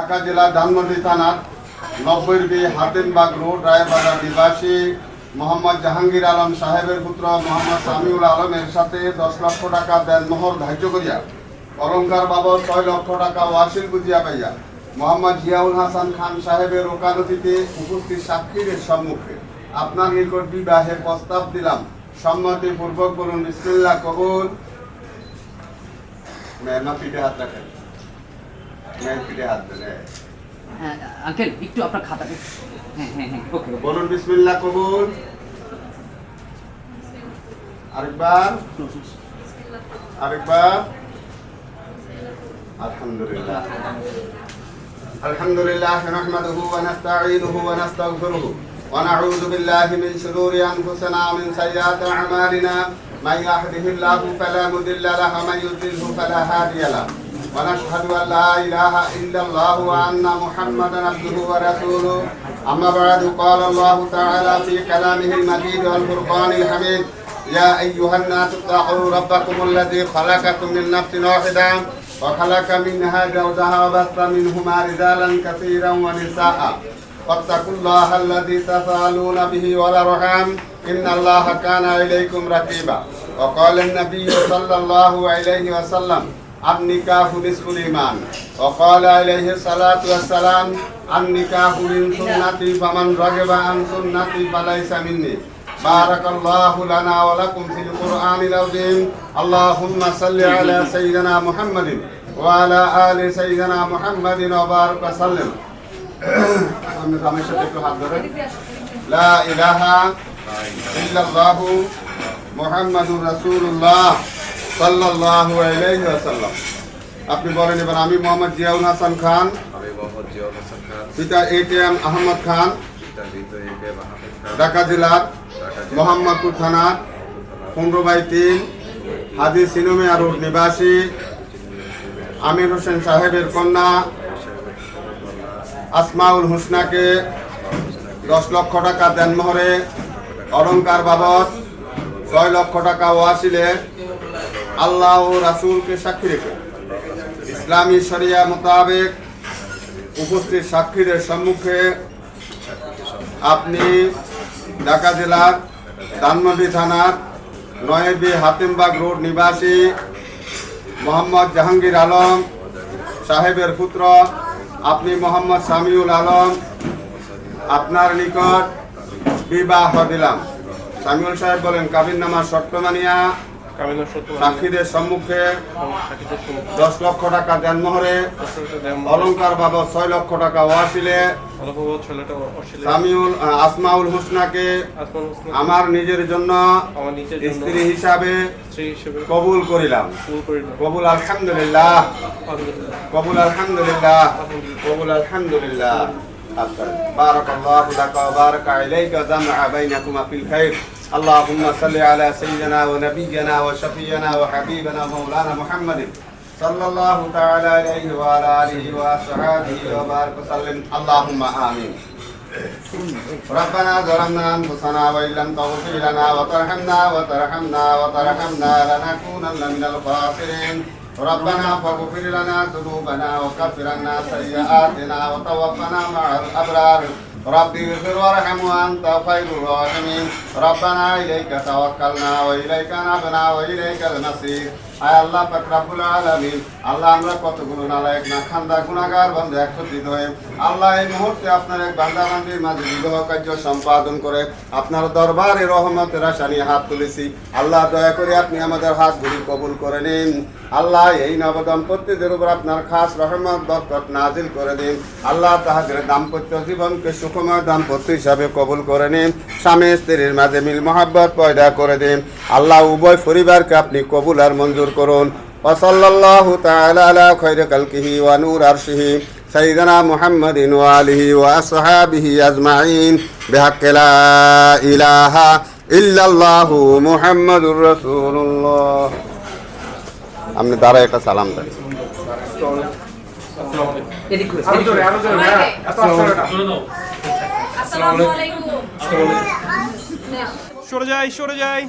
ঢাকা জেলা ধানমন্ডি থানার 90 হাতিমবাগ রোড রায়বাজার নিবাসী মোহাম্মদ জাহাঙ্গীর আলম সাহেবের পুত্র মোহাম্মদ সামিউল আলমের সাথে 10 লক্ষ টাকা দেনমোহর ধার্য করিয়া অলঙ্কার বাবদ 6 লক্ষ টাকা ওয়াসিল বুঝিয়া পাইয়া মোহাম্মদ জিয়াউল হাসান খান সাহেবের ওকালতিতে উপস্থিত সাক্ষীর সম্মুখে আপনার নিকট বিবাহের প্রস্তাব দিলাম, সম্মতি পূর্বক বলুন বিসমিল্লাহ। কবুল। মেয়ের পিঠে হাত রাখেন, মেয়ের পিঠে হাত দেন। হ্যাঁ আঙ্কেল একটু আপনার খাতাটা হ্যাঁ ওকে বলুন বিসমিল্লাহ। কবুল। আরেকবার আরেকবার। আলহামদুলিল্লাহ আলহামদুলিল্লাহ নাহমাদুহু ওয়া নাস্তাঈনুহু ওয়া নাস্তাগফিরুহু ওয়া নাউযু বিল্লাহি মিন শুরুরি আনফুসিনা ওয়া মিন সাইয়্যাতি আ'মালিনা মান ইয়াহদিহিল্লাহু ফালা মুদিল্লা লাহু ওয়া মান ইউদ্লিলহু ফালা হাদিয়া লাহু ওয়া নাশহাদু আন লা ইলাহা ইল্লাল্লাহু ওয়া আন্না মুহাম্মাদান আবদুহু ওয়া রাসূলুহু আম্মা বা'দু ক্বালা আল্লাহু তাআলা ফি কালামিহিল মাজিদ ওয়াল ফুরকানিল হামিদ ইয়া আইয়ুহান নাসু ইত্তাকু রাব্বাকুমুল্লাযী খালাকাকুম মিন নাফসিন ওয়াহিদাহ وخلق منها زوجها وبث منهما رجالا كثيرا ونساء واتقوا الله الذي تساءلون به والأرحام إن الله كان عليكم رقيبا وقال النبي صلى الله عليه وسلم النكاح نصف الإيمان وقال عليه الصلاة والسلام النكاح من سنتي فمن رغب عن سنتي فليس مني بارك الله لنا ولكم في القرآن العظيم اللهم صل على سيدنا محمد وعلى آل سيدنا محمد وبارك وسلم لا إله إلا الله محمد رسول الله صلى الله عليه وسلم আপনি বলেন এবার আমি মোহাম্মদ জিয়াউল হাসান খান পিতা এটিএম আহমদ খান ঢাকা জেলার মোহাম্মদপুর থানার 15/3 হাজী সিনোমিয়া রোড নিবাসী আমির হোসেন সাহেবের কন্যা আসমাউল হুসনাকে 10 লক্ষ টাকা দেনমোহরে অলঙ্কার বাবদ 6 লক্ষ টাকা ওয়াসিলে আল্লাহ ও রাসূলকে সাক্ষী রেখে ইসলামী শরিয়া মোতাবেক উপস্থিত সাক্ষীদের সম্মুখে আপনি ঢাকা জেলার ধানমন্ডি থানার 9 হাতিমবাগ রোড নিবাসী মোহাম্মদ জাহাঙ্গীর আলম সাহেবের পুত্র আপনি মোহাম্মদ সামিউল আলম আপনার নিকট বিবাহ দিলাম। সামিউল সাহেব বলেন কাবিননামার শর্ত মানিয়া সাক্ষীদের সম্মুখে 10 লক্ষ টাকা দেনমোহরে অলঙ্কার বাবদ 6 লক্ষ টাকা ওয়াসিলে আসমাউল হুসনাকে আমার নিজের জন্য স্ত্রী হিসাবে কবুল করিলাম। কবুল আলহামদুলিল্লাহ কবুল আলহামদুলিল্লাহ কবুল আলহামদুলিল্লাহ। বারাকাল্লাহু লাকা ওয়া বারাকা আলাইকা জামআ বাইনাকুমা ফিল খাইর اللهم صل على سيدنا ونبينا وشفينا وحبيبنا مولانا محمد صلى الله تعالى عليه وعلى آله وصحبه وبارك وسلم اللهم آمين ربنا ظلمنا أنفسنا وإن لم تغفر لنا وترحمنا لنكونن من الخاسرين ربنا فاغفر لنا ذنوبنا وكفر عنا سيئاتنا وتوفنا مع الأبرار ربي اغفر وارحم وأنت خير الراحمين ربنا إليك توكلنا وإليك نبنا وإليك المصير আয় আল্লাহ পাক রব্বুল আলামিন। আল্লাহ আমরা কতগুলো নালায়েক না খান্দা গুনাহগার বান্দা একত্রিত হয়ে আল্লাহ এই মুহূর্তে আপনার এক বান্দা বান্দির মাঝে বিবাহ কার্য সম্পাদন করে আপনার দরবারে রহমতের আশা নিয়ে হাত তুলেছি। আল্লাহ দয়া করে আপনি আমাদের হাত ধরে কবুল করে নিন। আল্লাহ এই নবদম্পতিদের উপর আপনার খাস রহমত বরকত নাজিল করে দিন। আল্লাহ তাহাদের দাম্পত্য জীবনকে সুখময় দাম্পত্য হিসাবে কবুল করে নিন। স্বামী স্ত্রীর মাঝে মিল মহাব্বত পয়দা করে দিন। আল্লাহ উভয় পরিবারকে আপনি কবুল আর মঞ্জুর করুন। ওয়াসাল্লাল্লাহু তাআলা আলা খায়রি খালকিহি ওয়া নূর আরশিহি সাইয়্যিদানা মুহাম্মাদিন ওয়া আলিহি ওয়া আসহাবিহি আজমাইন বিহাক্কি লা ইলাহা ইল্লাল্লাহু মুহাম্মাদুর রাসূলুল্লাহ। আপনি দ্বারা একটা সালাম দেন। সরে যাই